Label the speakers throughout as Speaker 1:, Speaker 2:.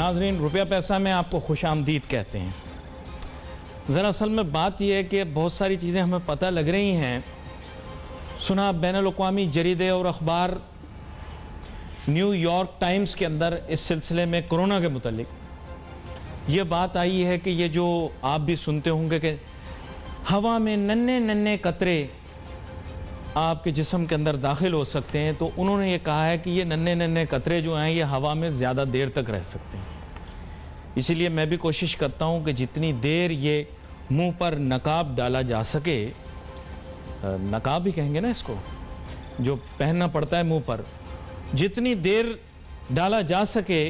Speaker 1: नाजरीन, रुपया पैसा में आपको खुश आमदीद कहते हैं। ज़रा असल में बात यह है कि बहुत सारी चीज़ें हमें पता लग रही हैं। सुना बैनुल-अक़वामी जरीदे और अखबार न्यूयॉर्क टाइम्स के अंदर इस सिलसिले में कोरोना के मुतालिक ये बात आई है कि ये जो आप भी सुनते होंगे कि हवा में नन्हे नन्हे कतरे आपके जिस्म के अंदर दाखिल हो सकते हैं, तो उन्होंने ये कहा है कि ये नन्हे नन्हे कतरे जो हैं ये हवा में ज़्यादा देर तक रह सकते हैं। इसीलिए मैं भी कोशिश करता हूँ कि जितनी देर ये मुंह पर नकाब डाला जा सके, नकाब ही कहेंगे ना इसको, जो पहनना पड़ता है मुंह पर, जितनी देर डाला जा सके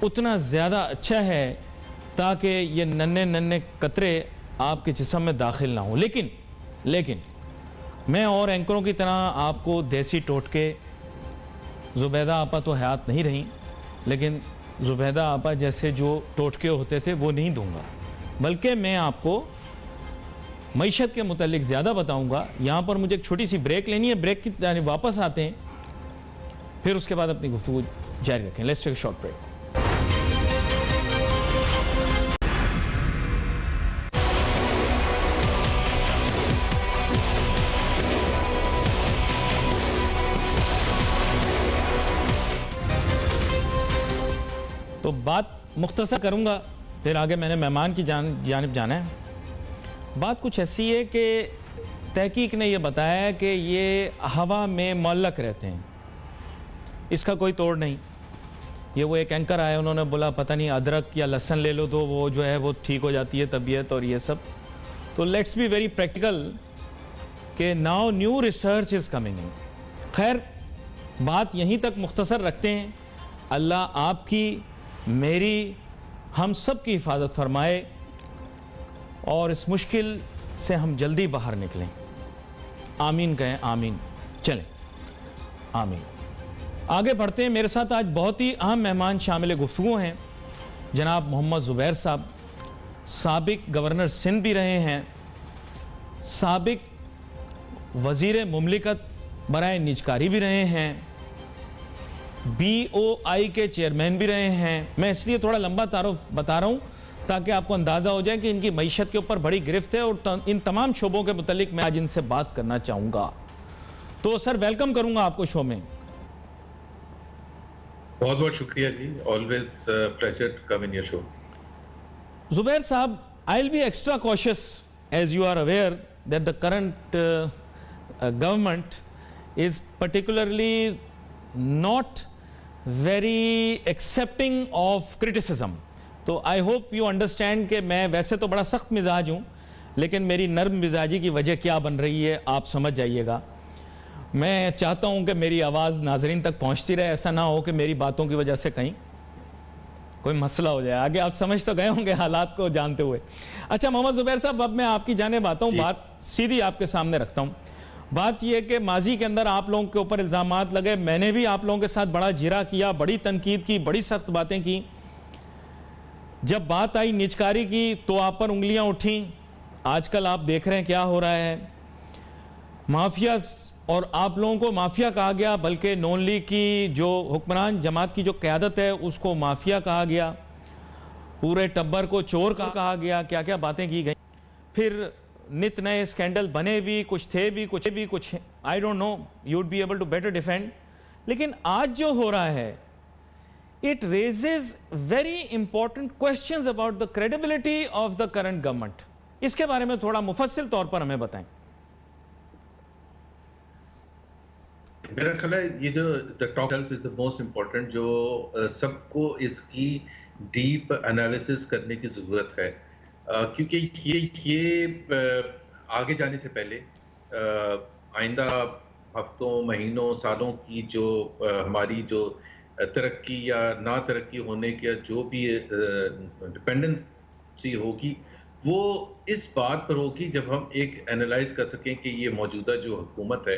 Speaker 1: उतना ज़्यादा अच्छा है, ताकि ये नन्हे नन्हे कतरे आपके जिस्म में दाखिल ना हो। लेकिन मैं और एंकरों की तरह आपको देसी टोटके, ज़ुबैदा आपा तो हयात नहीं रही, लेकिन ज़ुबैदा आपा जैसे जो टोटके होते थे वो नहीं दूंगा, बल्कि मैं आपको मईशत के मुतालिक ज़्यादा बताऊंगा। यहाँ पर मुझे एक छोटी सी ब्रेक लेनी है, ब्रेक की जानिब वापस आते हैं, फिर उसके बाद अपनी गुफ्तगू जारी रखें। Let's take a short break. तो बात मुख्तसर करूंगा, फिर आगे मैंने मेहमान की जानिब जाना है। बात कुछ ऐसी है कि तहकीक ने यह बताया कि ये हवा में मुअल्लक रहते हैं, इसका कोई तोड़ नहीं। ये वो एक एंकर आए, उन्होंने बोला पता नहीं अदरक या लहसुन ले लो तो वो जो है वो ठीक हो जाती है तबीयत और ये सब। तो लेट्स बी वेरी प्रैक्टिकल कि now new research is coming in. खैर, बात यहीं तक मुख्तसर रखते हैं। अल्लाह आपकी, मेरी, हम सब की हिफाजत फरमाए और इस मुश्किल से हम जल्दी बाहर निकलें। आमीन कहें, आमीन। चलें, आमीन। आगे बढ़ते हैं। मेरे साथ आज बहुत ही अहम मेहमान शामिल गुफ्तगू हैं। जनाब मोहम्मद ज़ुबैर साहब, साबिक गवर्नर सिंध भी रहे हैं, साबिक वज़ीर मुमलिकत बराए निजकारी भी रहे हैं, BOI के चेयरमैन भी रहे हैं। मैं इसलिए थोड़ा लंबा तारुफ बता रहा हूँ ताकि आपको अंदाज़ा हो जाए कि इनकी मईशत के ऊपर बड़ी गिरफ्त है और इन तमाम शोबों के मुतालिक मैं आज इनसे बात करना चाहूँगा। तो सर, वेलकम करूँगा आपको शो में।
Speaker 2: बहुत बहुत शुक्रिया जी, always pleasure to come in your show.
Speaker 1: Zubair साहब, I will be extra cautious as you are aware that the current government is particularly not very accepting of criticism. तो आई होप यू अंडरस्टैंड कि मैं वैसे तो बड़ा सख्त मिजाज हूँ, लेकिन मेरी नर्म मिजाजी की वजह क्या बन रही है आप समझ जाइएगा। मैं चाहता हूँ कि मेरी आवाज़ नाजरीन तक पहुँचती रहे, ऐसा ना हो कि मेरी बातों की वजह से कहीं कोई मसला हो जाए। आगे आप समझ तो गए होंगे हालात को जानते हुए। अच्छा मोहम्मद ज़ुबैर साहब, अब मैं आपकी जानिब आता हूँ, बात सीधी आपके सामने रखता हूँ। बात यह कि माजी के अंदर आप लोगों के ऊपर इल्ज़ामात लगे, मैंने भी आप लोगों के साथ बड़ा जिरा किया, बड़ी तनकीद की, बड़ी सख्त बातें की। जब बात आई निजकारी की तो आप पर उंगलियां उठी। आजकल आप देख रहे हैं क्या हो रहा है। माफिया, और आप लोगों को माफिया कहा गया, बल्कि नून लीग की जो हुक्मरान जमात की जो क़यादत है उसको माफिया कहा गया, पूरे टब्बर को चोर कहा गया, क्या क्या बातें की गई। फिर नित नए स्कैंडल बने भी, कुछ थे भी, कुछ I don't know, you would be able to better defend. लेकिन आज जो हो रहा है, it raises very important questions about the credibility of the current government. इसके बारे में थोड़ा मुफस्सिल तौर पर हमें बताएं।
Speaker 2: मेरा ख्याल है ये जो the talk help is the most important, जो सबको इसकी डीप एनालिसिस करने की जरूरत है, क्योंकि ये आगे जाने से पहले आइंदा हफ्तों, महीनों, सालों की जो हमारी जो तरक्की या ना तरक्की होने के जो भी डिपेंडेंसी होगी, वो इस बात पर होगी जब हम एक एनालाइज कर सकें कि ये मौजूदा जो हुकूमत है,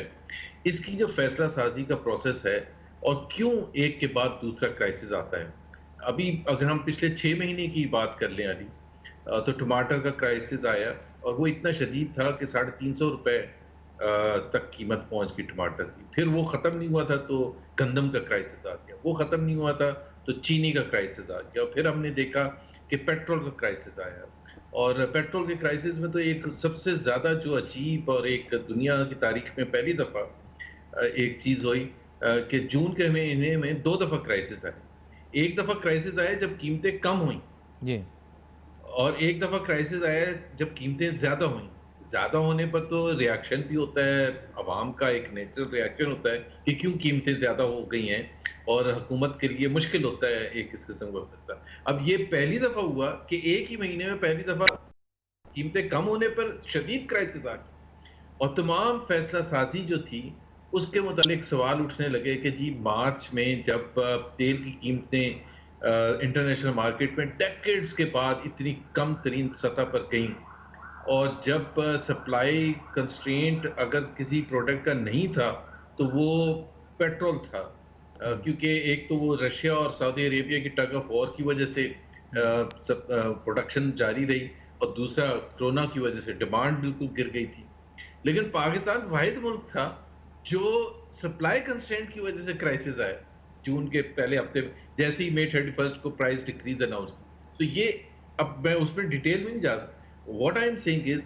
Speaker 2: इसकी जो फैसला साजी का प्रोसेस है और क्यों एक के बाद दूसरा क्राइसिस आता है। अभी अगर हम पिछले 6 महीने की बात कर लें अली, तो टमाटर का क्राइसिस आया और वो इतना शदीद था कि 350 रुपए तक कीमत पहुंच गई टमाटर की। फिर वो ख़त्म नहीं हुआ था तो गंदम का क्राइसिस आ गया, वो ख़त्म नहीं हुआ था तो चीनी का क्राइसिस आ गया। फिर हमने देखा कि पेट्रोल का क्राइसिस आया, और पेट्रोल के क्राइसिस में तो एक सबसे ज्यादा जो अजीब और एक दुनिया की तारीख में पहली दफा एक चीज हुई कि जून के महीने में 2 दफा क्राइसिस आए। एक दफा क्राइसिस आया जब कीमतें कम हुई
Speaker 1: जी,
Speaker 2: और एक दफा क्राइसिस आया जब कीमतें ज्यादा हुई। ज्यादा होने पर तो रिएक्शन भी होता है, अवाम का एक नेचुरल रिएक्शन होता है कि क्यों कीमतें ज्यादा हो गई हैं, और हुकूमत के लिए मुश्किल होता है एक इस किस्म का फैसला। अब ये पहली दफा हुआ कि एक ही महीने में पहली दफा कीमतें कम होने पर शदीद क्राइसिस आ गई, और तमाम फैसला साजी जो थी उसके मुतालिक सवाल उठने लगे कि जी मार्च में जब तेल की कीमतें इंटरनेशनल मार्केट में डेकेड्स के बाद इतनी कम तरीन सतह पर गई, और जब सप्लाई कंस्ट्रेंट अगर किसी प्रोडक्ट का नहीं था तो वो पेट्रोल था, क्योंकि एक तो वो रशिया और सऊदी अरेबिया की टग ऑफ वॉर की वजह से प्रोडक्शन जारी रही, और दूसरा कोरोना की वजह से डिमांड बिल्कुल गिर गई थी। लेकिन पाकिस्तान वाहिद मुल्क था जो सप्लाई कंस्ट्रेंट की वजह से क्राइसिस आया जून के पहले हफ्ते में, जैसे ही मई 31 को प्राइस डिक्रीज अनाउंस की। तो ये अब मैं उसमें डिटेल में नहीं जाता, what I am saying is,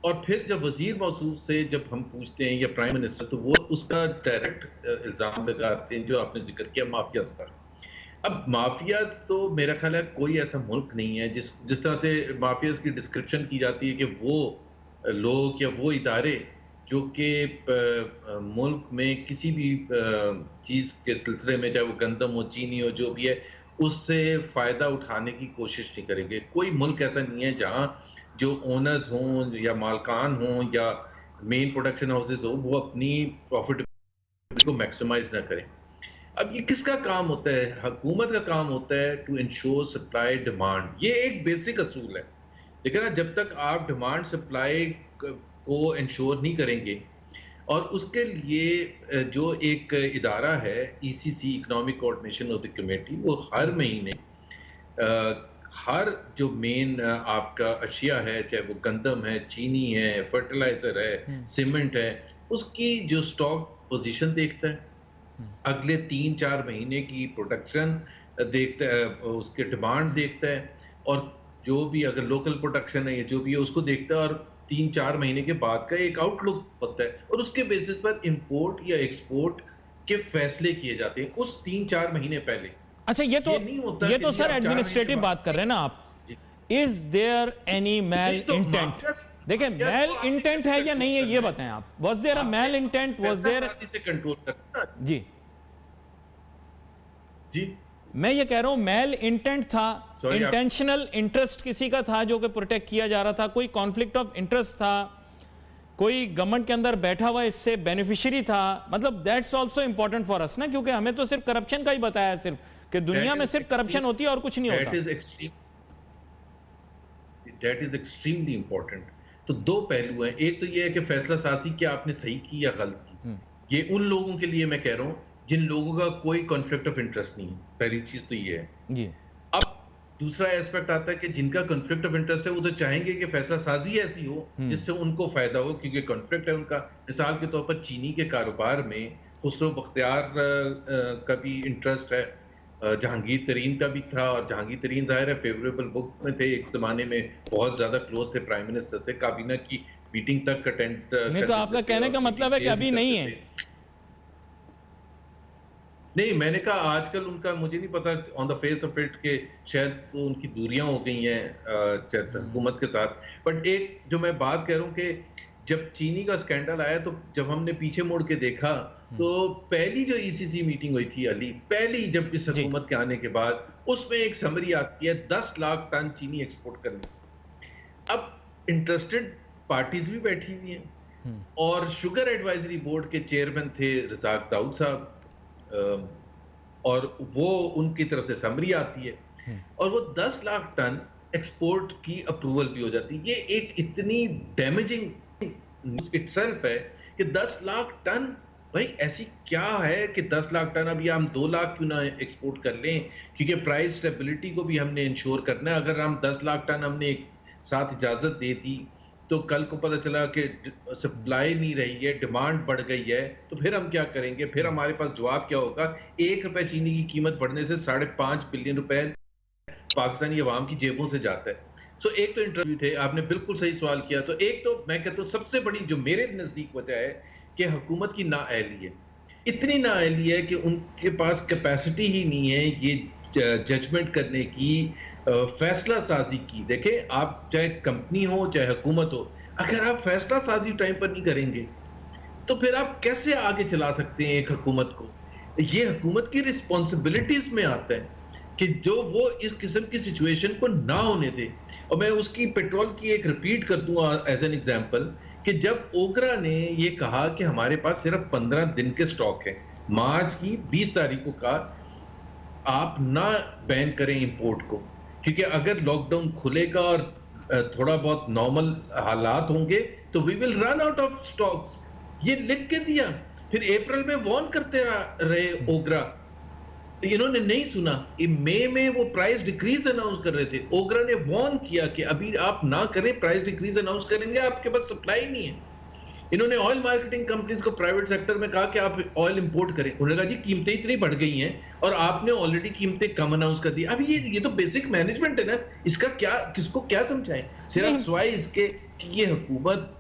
Speaker 2: और फिर जब वजीर मौसूफ से जब हम पूछते हैं या प्राइम मिनिस्टर, तो वो उसका डायरेक्ट इल्जाम लगाते हैं जो आपने जिक्र किया माफियाज पर। अब माफियाज तो मेरा ख्याल है कोई ऐसा मुल्क नहीं है जिस तरह से माफियाज की डिस्क्रिप्शन की जाती है कि वो लोग या वो इदारे जो कि मुल्क में किसी भी चीज के सिलसिले में, चाहे वो गंदम हो, चीनी हो, जो भी है, उससे फायदा उठाने की कोशिश नहीं करेंगे। कोई मुल्क ऐसा नहीं है जहां जो ओनर्स हों या मालकान हों या मेन प्रोडक्शन हाउसेस हो वो अपनी प्रॉफिट को मैक्सिमाइज ना करें। अब ये किसका काम होता है? हुकूमत का काम होता है टू इंश्योर सप्लाई डिमांड, ये एक बेसिक असूल है। लेकिन जब तक आप डिमांड सप्लाई को इंश्योर नहीं करेंगे, और उसके लिए जो एक इदारा है ECC, economic coordination of the committee, वो हर महीने हर जो मेन आपका अशिया है, चाहे वो गंदम है, चीनी है, फर्टिलाइजर है, सीमेंट है, उसकी जो स्टॉक पोजीशन देखता है, अगले 3-4 महीने की प्रोडक्शन देखता है, उसके डिमांड देखता है, और जो भी अगर लोकल प्रोडक्शन है या जो भी है उसको देखता है, और 3-4 महीने के बाद का एक आउटलुक होता है, और उसके बेसिस पर इंपोर्ट या एक्सपोर्ट के फैसले किए जाते हैं उस 3-4 महीने पहले।
Speaker 1: अच्छा, ये तो सर एडमिनिस्ट्रेटिव बात कर रहे हैं ना आप। Is there any mal intent? देखिए, मैल इंटेंट है या नहीं है ये बताएं आप। Was there a mal intent? Was there
Speaker 2: से कंट्रोल करना?
Speaker 1: जी
Speaker 2: जी,
Speaker 1: मैं ये कह रहा हूं मैल इंटेंट था, इंटेंशनल इंटरेस्ट किसी का था जो कि प्रोटेक्ट किया जा रहा था, कोई कॉन्फ्लिक्ट ऑफ इंटरेस्ट था, कोई गवर्नमेंट के अंदर बैठा हुआ इससे बेनिफिशियरी था। मतलब that's also important for us ना, क्योंकि हमें तो सिर्फ करप्शन का ही बताया है, सिर्फ कि दुनिया में सिर्फ करप्शन होती है और कुछ नहीं होता।
Speaker 2: That is extremely important. तो दो पहलू हैं, एक तो ये है कि फैसला साजी क्या आपने सही की या गलत की। ये उन लोगों के लिए मैं कह रहा हूं जिन लोगों का कोई कॉन्फ्लिक्ट ऑफ इंटरेस्ट नहीं है, पहली चीज तो ये है
Speaker 1: जी।
Speaker 2: अब दूसरा एस्पेक्ट आता है कि जिनका कॉन्फ्लिक्ट ऑफ इंटरेस्ट है वो तो चाहेंगे कि फैसला साजी ऐसी हो जिससे उनको फायदा हो, क्योंकि कॉन्फ्लिक्ट है उनका। मिसाल के तौर पर चीनी के कारोबार में खुसरो बख्तियार का भी इंटरेस्ट है, जहांगीर तरीन का भी था, और जहांगीर तरीन जाहिर है फेवरेबल बुक में थे, एक जमाने में बहुत ज्यादा क्लोज थे प्राइम मिनिस्टर से, काबीना की मीटिंग तक अटेंड
Speaker 1: नहीं तो आपका कहने का मतलब है कि अभी नहीं है?
Speaker 2: नहीं, मैंने कहा आजकल उनका मुझे नहीं पता on the face of it के शायद तो उनकी दूरियां हो गई हैं हुकूमत के साथ। बट एक जो मैं बात कह रहा हूँ कि जब चीनी का स्कैंडल आया तो जब हमने पीछे मुड़ के देखा तो पहली जो ईसीसी मीटिंग हुई थी अली, पहली जब इस हुकूमत के आने के बाद, उसमें एक समरी आती है 10 लाख टन चीनी एक्सपोर्ट करने। अब इंटरेस्टेड पार्टीज भी बैठी हुई हैं, और शुगर एडवाइजरी बोर्ड के चेयरमैन थे रजाक दाऊद साहब, और वो उनकी तरफ से समरी आती है और वो 10 लाख टन एक्सपोर्ट की अप्रूवल भी हो जाती है। ये एक इतनी डैमेजिंग इटसेल्फ है कि 10 लाख टन, भाई ऐसी क्या है कि 10 लाख टन, अभी हम 2 लाख क्यों ना एक्सपोर्ट कर लें, क्योंकि प्राइस स्टेबिलिटी को भी हमने इंश्योर करना है। अगर हम 10 लाख टन हमने एक साथ इजाजत दे दी तो कल को पता चला कि सप्लाई नहीं रही है, डिमांड बढ़ गई है, तो फिर हम क्या करेंगे? फिर हमारे पास जवाब क्या होगा? 1 रुपए चीनी की कीमत बढ़ने से 5.5 बिलियन रुपए पाकिस्तानी अवाम की जेबों से जाता है। सो एक तो इंटरव्यू थे, आपने बिल्कुल सही सवाल किया। तो एक तो मैं कहता हूँ सबसे बड़ी जो मेरे नजदीक वजह है कि हुकूमत की नाअहली है, इतनी नाअहली है कि उनके पास कैपेसिटी ही नहीं है ये जजमेंट करने की, फैसला साजी की। देखें, आप चाहे कंपनी हो चाहे हुकूमत हो, अगर आप फैसला साजी टाइम पर नहीं करेंगे तो फिर आप कैसे आगे चला सकते हैं एक हुकूमत को? ये हुकूमत की रिस्पॉन्सिबिलिटीज में आता है कि जो वो इस किस्म की सिचुएशन को ना होने दे। और मैं उसकी पेट्रोल की एक रिपीट कर दूं एज एन एग्जांपल, कि जब ओकरा ने ये कहा कि हमारे पास सिर्फ 15 दिन के स्टॉक है, मार्च की 20 तारीख को कहा आप ना बैन करें इंपोर्ट को, क्योंकि अगर लॉकडाउन खुलेगा और थोड़ा बहुत नॉर्मल हालात होंगे तो we will run out of stocks. ये लिख के दिया। फिर अप्रैल में वॉर्न करते रहे ओगरा, तो इन्होंने नहीं सुना। मई में वो प्राइस डिक्रीज अनाउंस कर रहे थे, ओगरा ने वॉर्न किया कि अभी आप ना करें, प्राइस डिक्रीज अनाउंस करेंगे, आपके पास सप्लाई नहीं है। इन्होंने ऑयल मार्केटिंग कंपनीज को प्राइवेट सेक्टर में कहा कि आप ऑयल इंपोर्ट करें। उन्होंने कहा जी कीमतें इतनी बढ़ गई हैं और आपने ऑलरेडी कीमतें कम अनाउंस कर दी। अब ये तो बेसिक मैनेजमेंट है ना, इसका क्या, किसको क्या समझाएं? सिर्फ सवाई इसके कि ये हुकूमत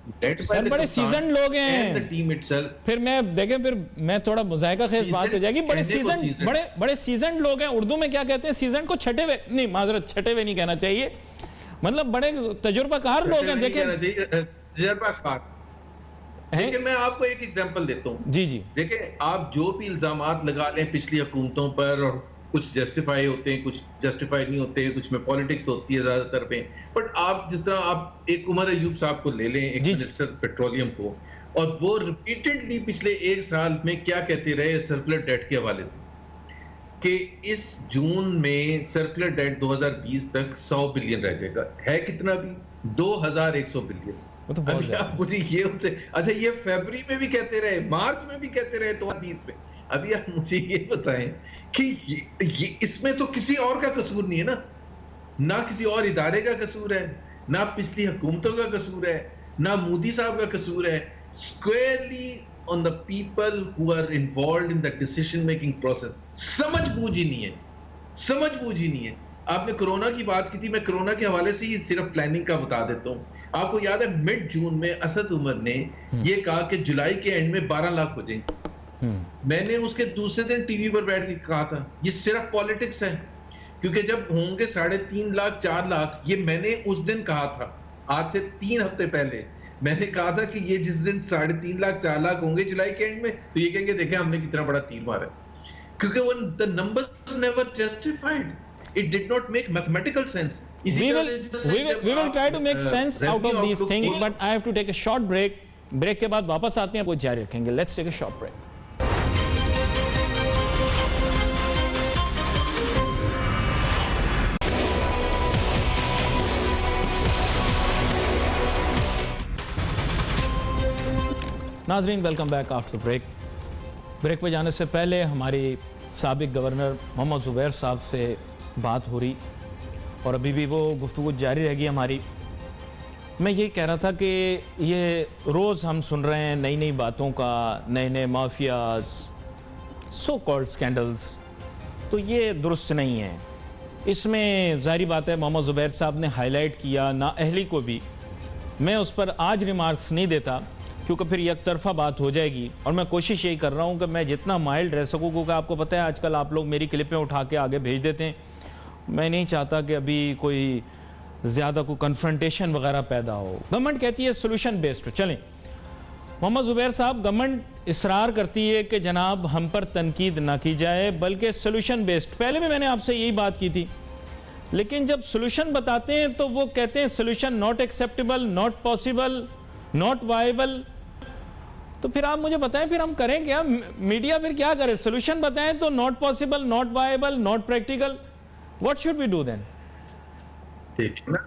Speaker 1: बड़े सीजन लोग हैं
Speaker 2: टीम इटसेल्फ।
Speaker 1: फिर मैं देखें, फिर मैं थोड़ा मुजाहिका खेज बात हो जाएगी। बड़े सीजन लोग हैं। उर्दू में क्या कहते हैं? सीजन को छठे हुए नहीं, माजरत छठे हुए नहीं कहना चाहिए, मतलब बड़े तजुर्बाकार लोग हैं। देखें,
Speaker 2: तजुर्बाकार। लेकिन मैं आपको एक एग्जांपल देता हूं।
Speaker 1: जी जी,
Speaker 2: देखिए, आप जो भी इल्जामात लगा लें पिछली हुकूमतों पर, और कुछ जस्टिफाई होते हैं, कुछ जस्टिफाई नहीं होते, कुछ में पॉलिटिक्स होती है ज्यादातर में, बट आप जिस तरह आप एक उमर अयूब साहब को ले लें, एक मिनिस्टर पेट्रोलियम को, और वो रिपीटेडली पिछले 1 साल में क्या कहते रहे सर्कुलर डेट के हवाले से कि इस जून में सर्कुलर डेट 2020 तक 100 बिलियन रह जाएगा। है कितना भी? 2100 बिलियन।
Speaker 1: तो बहुत
Speaker 2: आप मुझे ये उनसे, अच्छा ये फरवरी में भी कहते रहे, मार्च में भी कहते रहे 2020 में। अभी आप मुझे ये बताएं कि ये इसमें तो किसी और का कसूर नहीं है ना किसी और इदारे का कसूर है, ना पिछली हुकूमतों का कसूर है, ना मोदी साहब का कसूर है। Squarely on the people who are involved in the decision making process. समझ बूझ ही नहीं है। आपने कोरोना की बात की थी, मैं कोरोना के हवाले से ही सिर्फ प्लानिंग का बता देता हूं। आपको याद है मिड जून में असद उमर ने ये कहा कि जुलाई के एंड में 12 लाख हो जाएंगे। मैंने उसके दूसरे दिन टीवी पर बैठ के कहा था ये सिर्फ पॉलिटिक्स है, क्योंकि जब होंगे 3.5 लाख 4 लाख, ये मैंने उस दिन कहा था, आज से 3 हफ्ते पहले मैंने कहा था कि ये जिस दिन 3.5 लाख 4 लाख होंगे जुलाई के एंड में, तो ये कहेंगे देखें हमने कितना बड़ा तीर मारा, क्योंकि वो the numbers never justified, it did not make mathematical sense.
Speaker 1: We will try to make sense out of these things, but I have to take a short break. Break के बाद वापस आते हैं, आपको जारी रखेंगे. Let's take a short break. नाजरीन, welcome back after break. Break पे जाने से पहले हमारी साबिक गवर्नर मोहम्मद ज़ुबैर साहब से बात हो रही और अभी भी वो गुफ्तगू जारी रहेगी हमारी। मैं ये कह रहा था कि ये रोज़ हम सुन रहे हैं नई नई बातों का, नए नए माफियाज, सो कॉल्ड स्कैंडल्स, तो ये दुरुस्त नहीं है। इसमें ज़ाहिर बात है मोहम्मद ज़ुबैर साहब ने हाईलाइट किया नाअहली को भी। मैं उस पर आज रिमार्क्स नहीं देता क्योंकि फिर एक तरफा बात हो जाएगी, और मैं कोशिश यही कर रहा हूँ कि मैं जितना माइल्ड रह सकूँ, क्योंकि आपको पता है आजकल आप लोग मेरी क्लिपें उठा के आगे भेज देते हैं। मैं नहीं चाहता कि अभी कोई ज़्यादा कोई कन्फ्रंटेशन वगैरह पैदा हो। गवर्नमेंट कहती है सोल्यूशन बेस्ड। चलें, मोहम्मद ज़ुबैर साहब, गवर्नमेंट इसरार करती है कि जनाब हम पर तनकीद ना की जाए बल्कि सोल्यूशन बेस्ड। पहले भी मैंने आपसे यही बात की थी, लेकिन जब सोल्यूशन बताते हैं तो वो कहते हैं solution not acceptable, not possible, not viable. तो फिर आप मुझे बताएं, फिर हम करें क्या? मीडिया फिर क्या करे? सोल्यूशन बताएं तो not possible, not viable, not practical. What should we do then?
Speaker 2: देखिए ना,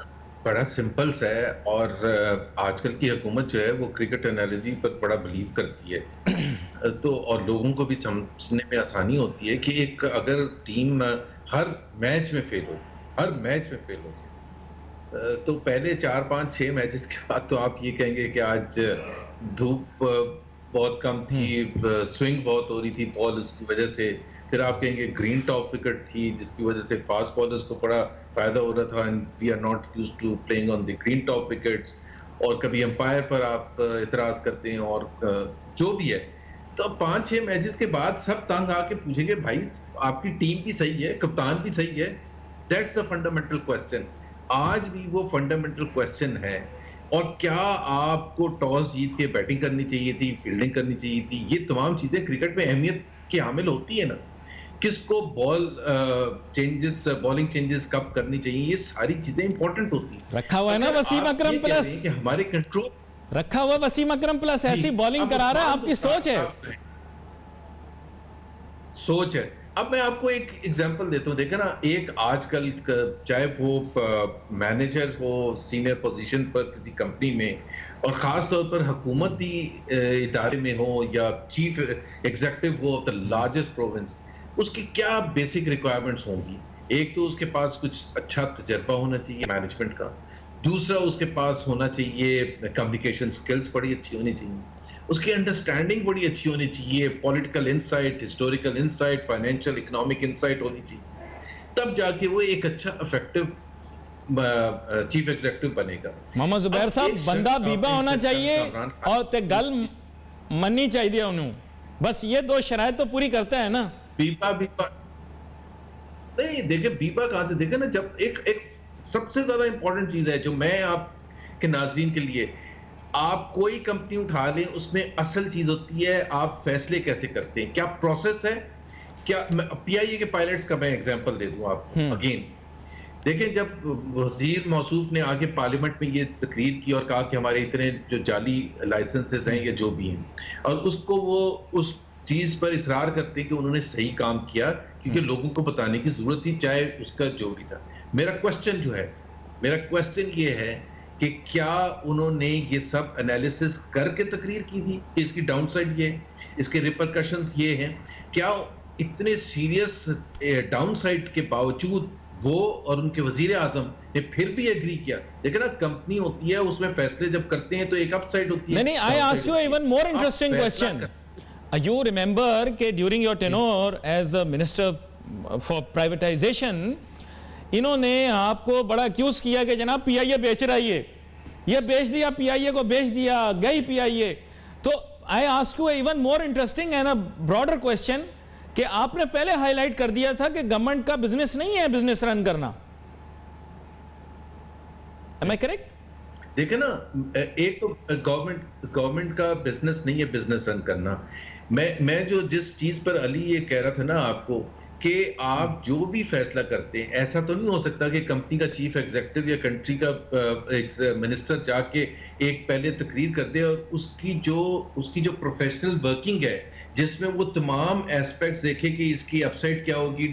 Speaker 2: बड़ा सिंपल सा है, और आजकल की हुकूमत जो है वो क्रिकेट एनालॉजी पर बड़ा बिलीव करती है। तो और लोगों को भी समझने में आसानी होती है कि एक अगर टीम हर मैच में फेल हो जाए तो पहले 4-5-6 मैचेस के बाद तो आप ये कहेंगे कि आज धूप बहुत कम थी, स्विंग बहुत हो रही थी बॉल, उसकी वजह से फिर आप कहेंगे ग्रीन टॉप विकेट थी जिसकी वजह से फास्ट बॉलर्स को बड़ा फायदा हो रहा था, and we are not used to playing on the green top wickets. और कभी अंपायर पर आप इतराज करते हैं और जो भी है। तो 5-6 मैचेस के बाद सब तंग आके पूछेंगे भाई आपकी टीम भी सही है, कप्तान भी सही है। That's the fundamental question. आज भी वो फंडामेंटल क्वेश्चन है। और क्या आपको टॉस जीत के बैटिंग करनी चाहिए थी, फील्डिंग करनी चाहिए थी? ये तमाम चीजें क्रिकेट में अहमियत की हामिल होती है ना। किसको बॉलिंग चेंजेस कब करनी चाहिए, ये सारी चीजें इंपॉर्टेंट होती हैं।
Speaker 1: रखा हुआ है ना वसीम अकरम प्लस,
Speaker 2: कि हमारे कंट्रोल
Speaker 1: रखा हुआ वसीम अकरम प्लस ऐसी बॉलिंग करा रहा है, आपकी सोच है।
Speaker 2: सोच है। अब मैं आपको एक एग्जांपल देता हूं। देखा ना, एक आजकल चाहे वो मैनेजर हो सीनियर पोजीशन पर किसी कंपनी में, और खास तौर पर हुकूमती इदारे में हो या चीफ एग्जीक्यूटिव हो ऑफ द लार्जेस्ट प्रोविंस, उसकी क्या बेसिक रिक्वायरमेंट्स होंगी? एक तो उसके पास कुछ अच्छा तजर्बा होना चाहिए मैनेजमेंट का, दूसरा उसके पास होना चाहिए कम्युनिकेशन स्किल्स बड़ी अच्छी होनी चाहिए, उसकी अंडरस्टैंडिंग बड़ी अच्छी होनी चाहिए, political insight, historical insight, financial economic insight होनी चाहिए। तब जाके वो एक अच्छा इफेक्टिव चीफ एग्जीक्यूटिव बनेगा।
Speaker 1: मोहम्मद जुबैर साहब, बंदा बीबा होना चाहिए और ते गल मननी चाहिए उन्होंने, बस ये दो शराइत तो पूरी करता है ना।
Speaker 2: बीबा नहीं, देखिए बीबा कहां से, देखे ना, जब एक सबसे ज्यादा इंपॉर्टेंट चीज है जो मैं आपके नाज़रीन के लिए, आप कोई कंपनी उठा लें, उसमें असल चीज होती है आप फैसले कैसे करते हैं, क्या प्रोसेस है, क्या। पीआईए के पायलट्स का मैं एग्जांपल दे दूं आपको अगेन। देखें, जब वजीर मौसूफ ने आगे पार्लियामेंट में ये तकरीर की और कहा कि हमारे इतने जो जाली लाइसेंसेस हैं या जो भी हैं, और उसको वो उस चीज पर इसरार करते कि उन्होंने सही काम किया, क्योंकि लोगों को बताने की जरूरत थी, चाहे उसका जो भी था। मेरा क्वेश्चन ये है कि क्या उन्होंने ये सब एनालिसिस करके तकरीर की थी कि इसकी डाउनसाइड ये है, इसके रिपरकशंस ये हैं? क्या इतने सीरियस डाउनसाइड के बावजूद वो और उनके वजीर आजम ने फिर भी एग्री किया? देखिए ना, कंपनी होती है, उसमें फैसले जब करते हैं तो एक अपसाइड होती है।
Speaker 1: नहीं, I ask you even more interesting question. You remember कि during your tenure as a minister for privatization, इन्होंने आपको बड़ा एक्यूज किया कि जनाब पीआईए बेच रहा है, ये बेच दिया, पीआईए को बेच दिया, गई पीआईए। तो I ask you even more interesting and a broader question कि आपने पहले हाईलाइट कर दिया था कि गवर्नमेंट का बिजनेस नहीं है बिजनेस रन करना। Am I correct?
Speaker 2: देखिए ना, एक तो गवर्नमेंट का बिजनेस नहीं है बिजनेस रन करना। मैं जो जिस चीज पर अली ये कह रहा था ना आपको, कि आप जो भी फैसला करते हैं, ऐसा तो नहीं हो सकता कि कंपनी का चीफ एग्जीक्यूटिव या कंट्री का एक मिनिस्टर जाके एक पहले तकरीर कर दे और उसकी जो प्रोफेशनल वर्किंग है, जिसमें वो तमाम एस्पेक्ट्स देखे कि इसकी अपसाइड क्या होगी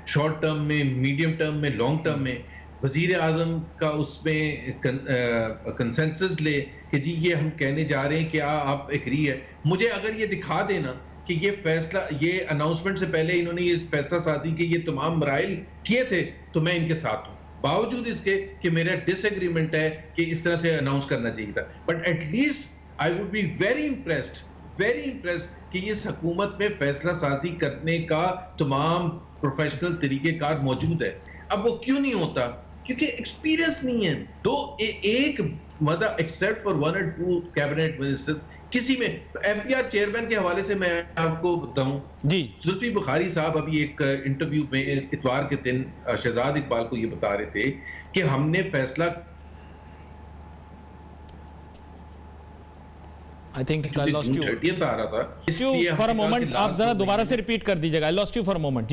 Speaker 2: शॉर्ट टर्म में, मीडियम टर्म में, लॉन्ग टर्म में, वजीर आजम का उसमें कंसेंसस ले कि जी ये हम कहने जा रहे हैं, क्या आप एग्री है? मुझे अगर ये दिखा देना कि ये फैसला, ये अनाउंसमेंट से पहले इन्होंने ये फैसला साजी के ये तमाम मराइल किए थे, तो मैं इनके साथ हूं, बावजूद इसके कि मेरा डिसएग्रीमेंट है कि इस तरह से अनाउंस करना चाहिए था। But at least I would be very impressed कि इस हुकूमत में फैसला साजी करने का तमाम प्रोफेशनल तरीकेकार मौजूद है। अब वो क्यों नहीं होता? क्योंकि एक्सपीरियंस नहीं है। एक मतलब except for 1 or 2 cabinet ministers, किसी में एफबीआर चेयरमैन के हवाले से मैं आपको बताऊं जी, जुल्फी बुखारी साहब अभी एक इंटरव्यू में इतवार के दिन शहजाद इकबाल को ये बता रहे थे कि हमने फैसला,
Speaker 1: I think I lost you
Speaker 2: 30th आ रहा था
Speaker 1: फॉर अ मोमेंट, आप जरा दोबारा से रिपीट कर दीजिएगा। I lost you for a moment.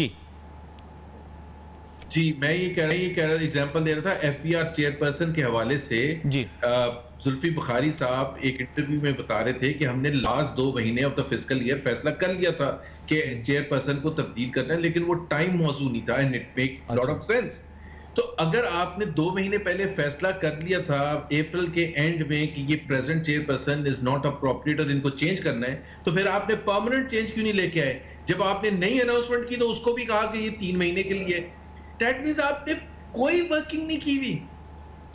Speaker 1: जी,
Speaker 2: मैं ये कह रहा एग्जांपल दे रहा था एफबीआर चेयरपर्सन के हवाले से जी। जुल्फी बुखारी साहब एक इंटरव्यू में बता रहे थे कि हमने लास्ट 2 महीने ऑफ द फिस्कल ईयर फैसला कर लिया था कि चेयरपर्सन को तब्दील करना है, लेकिन वो टाइम मौजूद नहीं था, and it makes lot of sense. तो अगर आपने 2 महीने पहले फैसला कर लिया था अप्रैल के एंड में कि ये present chairperson is not appropriate और इनको चेंज करना है, तो फिर आपने परमानेंट चेंज क्यों नहीं लेके आए? जब आपने नई अनाउंसमेंट की तो उसको भी कहा कि ये 3 महीने के लिए। दैट मींस आपने कोई वर्किंग नहीं की हुई,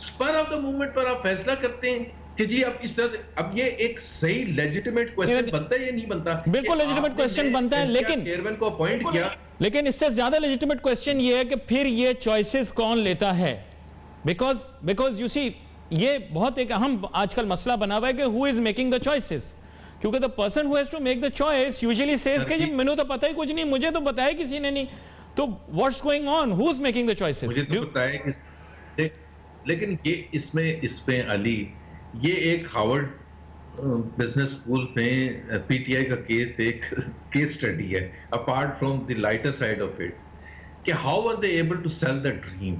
Speaker 2: स्पर ऑफ द मूवमेंट पर आप फैसला करते हैं कि जी अब इस तरह से, अब ये एक सही लेजिटिमेट क्वेश्चन बनता है या नहीं बनता?
Speaker 1: बिल्कुल लेजिटिमेट क्वेश्चन बनता है, लेकिन
Speaker 2: चेयरमैन को अपॉइंट किया,
Speaker 1: लेकिन इससे ज्यादा लेजिटिमेट क्वेश्चन ये है कि फिर ये चॉइसेस कौन लेता है? बिकॉज यू सी, ये बहुत एक अहम आजकल मसला बना हुआ है कि who is making the choices, क्योंकि the person who has to make the choice usually says कि जी मैंने तो पता ही कुछ नहीं, मुझे तो बताया किसी ने नहीं, तो what's going on, who is making the choices?
Speaker 2: मुझे तो पता है कि, लेकिन ये इसमें अली, ये एक हार्वर्ड बिजनेस स्कूल में पीटीआई का एक केस स्टडी है, apart from the lighter side of it, कि how are they able to sell the dream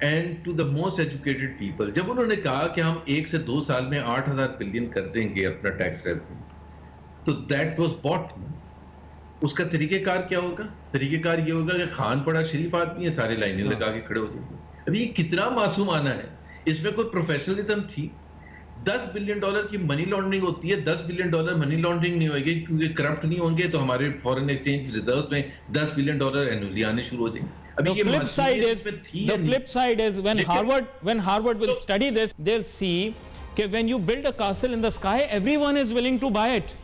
Speaker 2: and to the most educated people. जब उन्होंने कहा कि हम 1 से 2 साल में 8,000 बिलियन कर देंगे अपना टैक्स रेवेन्यू, तो दैट वाज बॉट। उसका तरीकेकार क्या होगा? तरीकेकार ये होगा कि खान पड़ा शरीफ आदमी है, सारे लाइनें लगा के खड़े हो जाएंगे। अभी ये कितना मासूमाना है, इसमें कोई प्रोफेशनलिज्म थी? $10 बिलियन की मनी लॉन्ड्रिंग होती है, $10 बिलियन मनी लॉन्ड्रिंग नहीं होगी क्योंकि करप्ट नहीं होंगे, तो हमारे फॉरेन एक्सचेंज रिजर्व्स में $10 बिलियन एनुअली आने शुरू हो जाएंगे।
Speaker 1: The flip side is when Harvard will study this, they'll see कि when you build a castle in the sky, everyone is willing to buy it.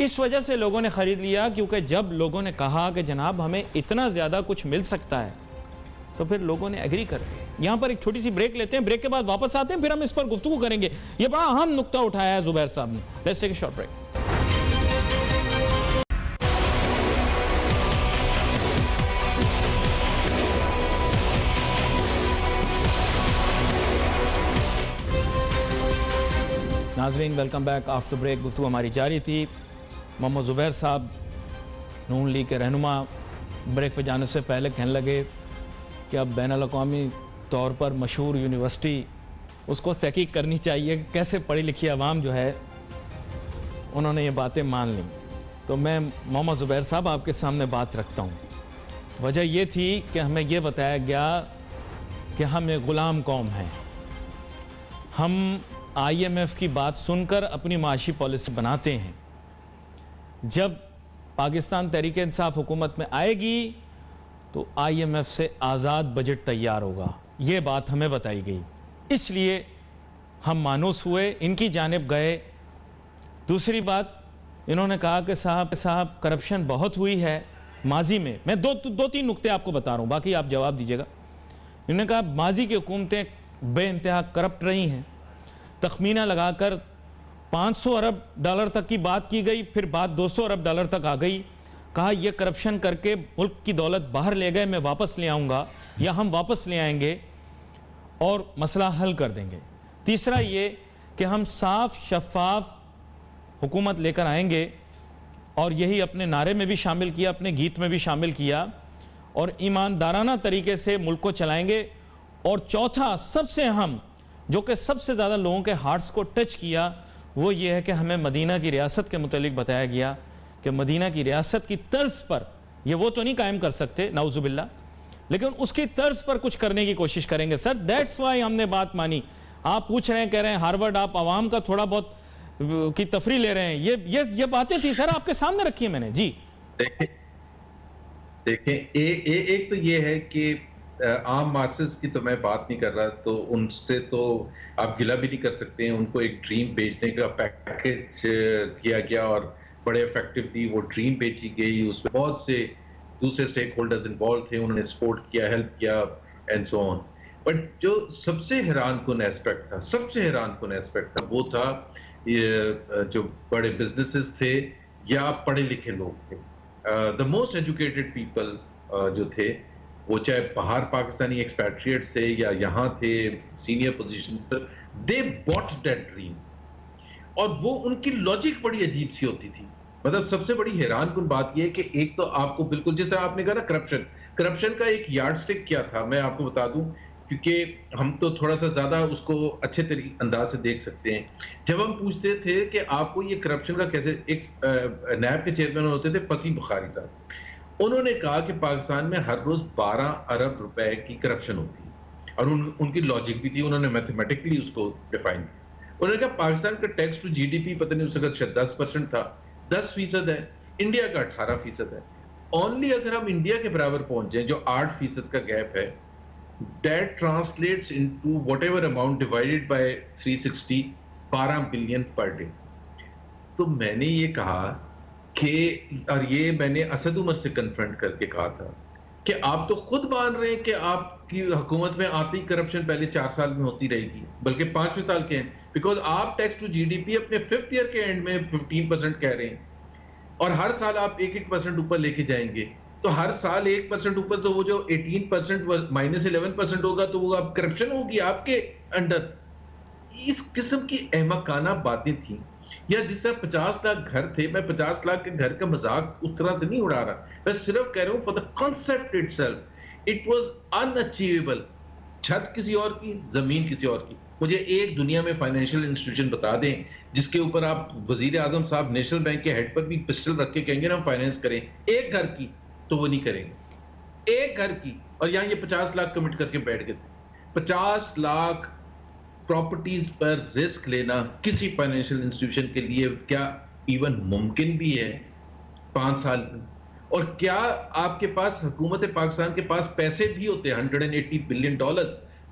Speaker 1: इस वजह से लोगों ने खरीद लिया, क्योंकि जब लोगों ने कहा कि जनाब हमें इतना ज्यादा कुछ मिल सकता है, तो फिर लोगों ने एग्री कर लिया। यहां पर एक छोटी सी ब्रेक लेते हैं, ब्रेक के बाद वापस आते हैं, फिर हम इस पर गुफ्तगू करेंगे। ये बड़ा अहम नुक्ता उठाया है जुबैर साहब ने। Let's take a short break. नाजरीन, वेलकम बैक आफ्टर ब्रेक। गुफ्तगू हमारी जारी थी। मोहम्मद ज़ुबैर साहब नून लीग के रहनुमा ब्रेक पे जाने से पहले कहने लगे कि अब बैनुल अक़वामी तौर पर मशहूर यूनिवर्सिटी, उसको तहकीक करनी चाहिए कि कैसे पढ़ी लिखी आवाम जो है उन्होंने ये बातें मान ली। तो मैं मोहम्मद ज़ुबैर साहब आपके सामने बात रखता हूँ। वजह ये थी कि हमें ये बताया गया कि हम एक ग़ुलाम कौम हैं, हम IMF की बात सुनकर अपनी माशी पॉलिसी बनाते हैं। जब पाकिस्तान तहरीक-ए-इंसाफ हुकूमत में आएगी तो IMF से आज़ाद बजट तैयार होगा, ये बात हमें बताई गई। इसलिए हम मानूस हुए, इनकी जानिब गए। दूसरी बात, इन्होंने कहा कि साहब करप्शन बहुत हुई है माजी में। मैं दो तीन नुक्ते आपको बता रहा हूँ, बाकी आप जवाब दीजिएगा। इन्होंने कहा माजी की हुकूमतें बेइंतहा करप्ट रही हैं। तखमीना लगाकर $500 अरब तक की बात की गई, फिर बात $200 अरब तक आ गई। कहा यह करप्शन करके मुल्क की दौलत बाहर ले गए, मैं वापस ले आऊँगा या हम वापस ले आएंगे और मसला हल कर देंगे। तीसरा ये कि हम साफ शफाफ हुकूमत लेकर आएंगे, और यही अपने नारे में भी शामिल किया, अपने गीत में भी शामिल किया, और ईमानदाराना तरीके से मुल्क को चलाएंगे। और चौथा सबसे अहम, जो कि सबसे ज़्यादा लोगों के हार्ट्स को टच किया, वो ये है कि हमें मदीना की रियासत के मुतालिक बताया गया कि मदीना की रियासत की तर्ज पर, ये वो तो नहीं कायम कर सकते नाउजुबिल्ला, लेकिन उसकी तर्ज पर कुछ करने की कोशिश करेंगे। सर दैट्स वाई हमने बात मानी। आप पूछ रहे हैं, कह रहे हैं हार्वर्ड आप आवाम का थोड़ा बहुत की तफरी ले रहे हैं, ये बातें थी सर, आपके सामने रखी है मैंने। जी
Speaker 2: देखें, एक तो ये है कि आम मासेस की तो मैं बात नहीं कर रहा, तो उनसे तो आप गिला भी नहीं कर सकते हैं। उनको एक ड्रीम बेचने का पैकेज दिया गया और बड़े इफेक्टिवली वो ड्रीम बेची गई। उसमें बहुत से दूसरे स्टेक होल्डर्स इन्वॉल्व थे, उन्होंने सपोर्ट किया, हेल्प किया एंड सो ऑन। बट जो सबसे हैरानकुन एस्पेक्ट था वो था ये जो बड़े बिजनेसेस थे या पढ़े लिखे लोग थे, द मोस्ट एजुकेटेड पीपल जो थे, वो चाहे बाहर पाकिस्तानी एक्सपैट्रिएट्स थे या यहाँ थे सीनियर पोजीशन पर, दे बॉट दैट ड्रीम। और वो उनकी लॉजिक बड़ी अजीब सी होती थी। मतलब सबसे बड़ी हैरानकुन बात यह है कि एक तो आपको बिल्कुल जिस तरह आपने कहा ना, करप्शन का एक यार्डस्टिक क्या था, मैं आपको बता दूं, क्योंकि हम तो थोड़ा सा ज्यादा उसको अच्छे तरीके अंदाज से देख सकते हैं। जब हम पूछते थे कि आपको ये करप्शन का कैसे, एक नैब के चेयरमैन होते थे फसी बुखारी साहब, उन्होंने कहा कि पाकिस्तान में हर रोज 12 अरब रुपए की करप्शन होती है, और उनकी लॉजिक भी थी, उन्होंने मैथमेटिकली उसको डिफाइन किया। उन्होंने कहा पाकिस्तान का टैक्स टू GDP पता नहीं उस वक्त शायद 10% था, 10% है, इंडिया का 18% है। ओनली अगर हम इंडिया के बराबर पहुंच जाए, जो 8% का गैप है, that translates into whatever amount divided by 360, 12 billion per day. तो मैंने ये कहा कि, और ये मैंने असद उमर से कन्फ्रंट करके कहा था कि आप तो खुद मान रहे हैं कि आपकी हुकूमत में आते ही करप्शन पहले 4 साल में होती रहेगी, बल्कि 5वें साल के हैं, बिकॉज आप टैक्स टू जीडीपी अपने 5th ईयर के एंड में 15% कह रहे हैं, और हर साल आप 1% ऊपर लेके जाएंगे, तो हर साल 1% ऊपर, तो वो जो 18% -11% होगा, तो वो अब करप्शन होगी आपके अंडर। इस किस्म की अहमकाना बातें थी। या जिस तरह 50 लाख घर थे, मैं 50 लाख के घर का मजाक उस तरह से नहीं उड़ा रहा, मैं सिर्फ कह रहा हूं for the concept itself it was unachievable. छत किसी और की, जमीन किसी और की। मुझे एक दुनिया में फाइनेंशियल इंस्टीट्यूशन बता दें जिसके ऊपर आप वजीर आजम साहब नेशनल बैंक के हेड पर भी पिस्टल रख के कहेंगे ना हम फाइनेंस करें एक घर की, तो वो नहीं करेंगे एक घर की। और यहां ये 50 लाख कमिट करके बैठ गए थे। 50 लाख प्रॉपर्टीज पर रिस्क लेना किसी फाइनेंशियल इंस्टीट्यूशन के लिए क्या इवन मुमकिन भी है 5 साल में? और क्या आपके पास, हुकूमत पाकिस्तान के पास पैसे भी होते हैं $180 billion,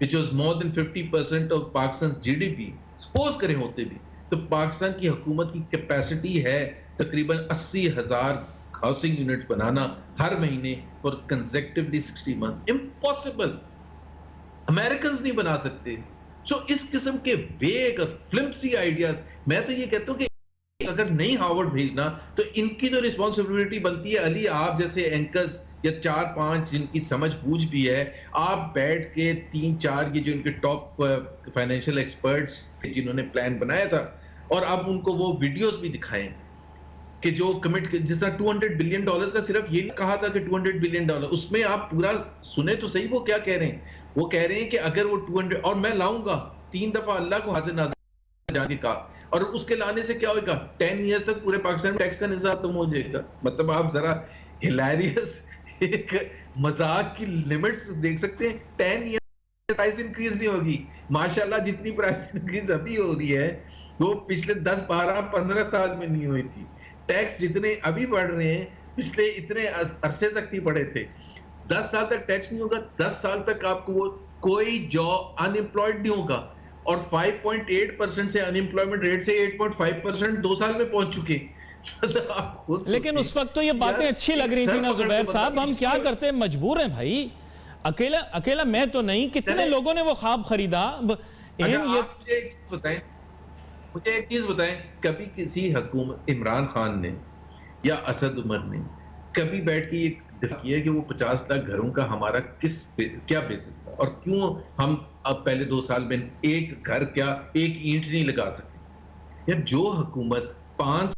Speaker 2: which was more than 50% of Pakistan's GDP, suppose करें होते भी, तो पाकिस्तान की हुकूमत की कैपेसिटी है तकरीबन 80,000 हाउसिंग यूनिट बनाना हर महीने for consecutively 60 months. Impossible, American नहीं बना सकते। सो इस किस्म के वेग और फ्लिम्सी आइडियाज, मैं तो ये कहता हूं कि अगर नहीं हार्वर्ड भेजना तो इनकी तो रिस्पॉन्सिबिलिटी बनती है। अली, आप जैसे एंकर्स या 4-5 जिनकी समझ बूझ भी है, आप बैठ के 3-4 ये जो इनके टॉप फाइनेंशियल एक्सपर्ट्स जिन्होंने प्लान बनाया था, और अब उनको वो वीडियोस भी दिखाएं कि जो कमिट, जिस तरह $200 बिलियन का सिर्फ ये कहा था कि $200 बिलियन, उसमें आप पूरा सुने तो सही वो क्या कह रहे हैं। वो कह रहे हैं कि अगर वो 200, और मैं लाऊंगा 3 दफा अल्लाह को हाजिर नाज़िर जाने का, और उसके लाने से क्या होगा, 10 इयर्स तक पूरे पाकिस्तान में टैक्स का निज़ाम खत्म हो जाएगा। मतलब आप जरा हिलेरियस एक मजाक की लिमिट्स देख सकते हैं। 10 ईयर प्राइस इंक्रीज नहीं होगी। माशाल्लाह जितनी प्राइस इंक्रीज अभी हो रही है वो पिछले 10, 12, 15 साल में नहीं हुई थी। टैक्स जितने अभी बढ़ रहे हैं पिछले इतने अरसे तक नहीं बढ़े थे। 10 साल तक टैक्स नहीं होगा, 10 साल तक आपको वो कोई जॉब, अनएम्प्लॉयड नहीं होगा, और 5.8% से अनएम्प्लॉयमेंट रेट से 8.5% 2 साल में पहुंच चुके।
Speaker 1: लेकिन उस वक्त तो ये बातें अच्छी लग रही थी ना जुबैर साहब, हम क्या करते, मजबूर हैं भाई। अकेला मैं तो नहीं, कितने लोगों ने वो ख्वाब खरीदा।
Speaker 2: मुझे एक चीज बताएं, कभी किसी हुकूमत, इमरान खान ने या असद उमर ने कभी बैठ के ये किया कि वो 50 लाख घरों का हमारा क्या बेसिस था, और क्यों हम अब पहले 2 साल में एक घर, क्या एक ईंट नहीं लगा सकते? यार जो हुकूमत 5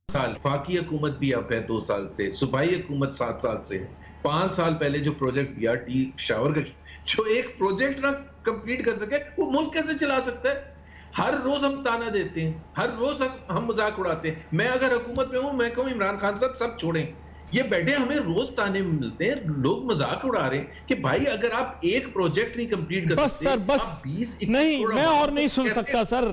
Speaker 2: साल, फाकी हुकूमत भी अब है 2 साल से, सूबाई हुकूमत 7 साल से है, 5 साल पहले जो प्रोजेक्ट बीआरटी शावर का, जो एक प्रोजेक्ट ना कंप्लीट कर सके, वो मुल्क कैसे चला सकता है? हर रोज हम ताना देते हैं, हर रोज हम मजाक उड़ाते हैं। मैं अगर हुकूमत में हूं, मैं कहूं इमरान खान साहब सब छोड़ें, ये बैठे हमें रोज ताने मिलते हैं, लोग मजाक उड़ा रहे हैं कि भाई अगर आप एक प्रोजेक्ट नहीं कंप्लीट कर सकते,
Speaker 1: सर बस नहीं, मैं और नहीं सुन सकता सर,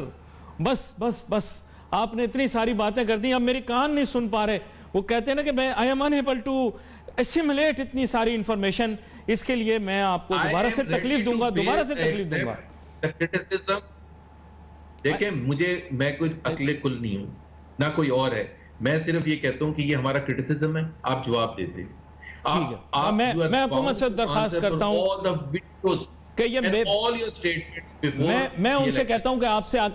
Speaker 1: बस आपने इतनी सारी बातें कर दी, अब मेरी कान नहीं सुन पा रहे। वो कहते हैं ना कि मैं I am unable to assimilate इतनी सारी इंफॉर्मेशन, इसके लिए मैं आपको दोबारा से तकलीफ दूंगा।
Speaker 2: देखिए मैं कोई अकले कुल नहीं हूं, ना कोई और है। मैं सिर्फ ये कहता हूं कि ये हमारा क्रिटिसिज्म है, आप जवाब देते हैं।
Speaker 1: मैं हुकूमत से दरखास्त करता हूं कि ये मैं उनसे कहता हूं कि आपसे आकर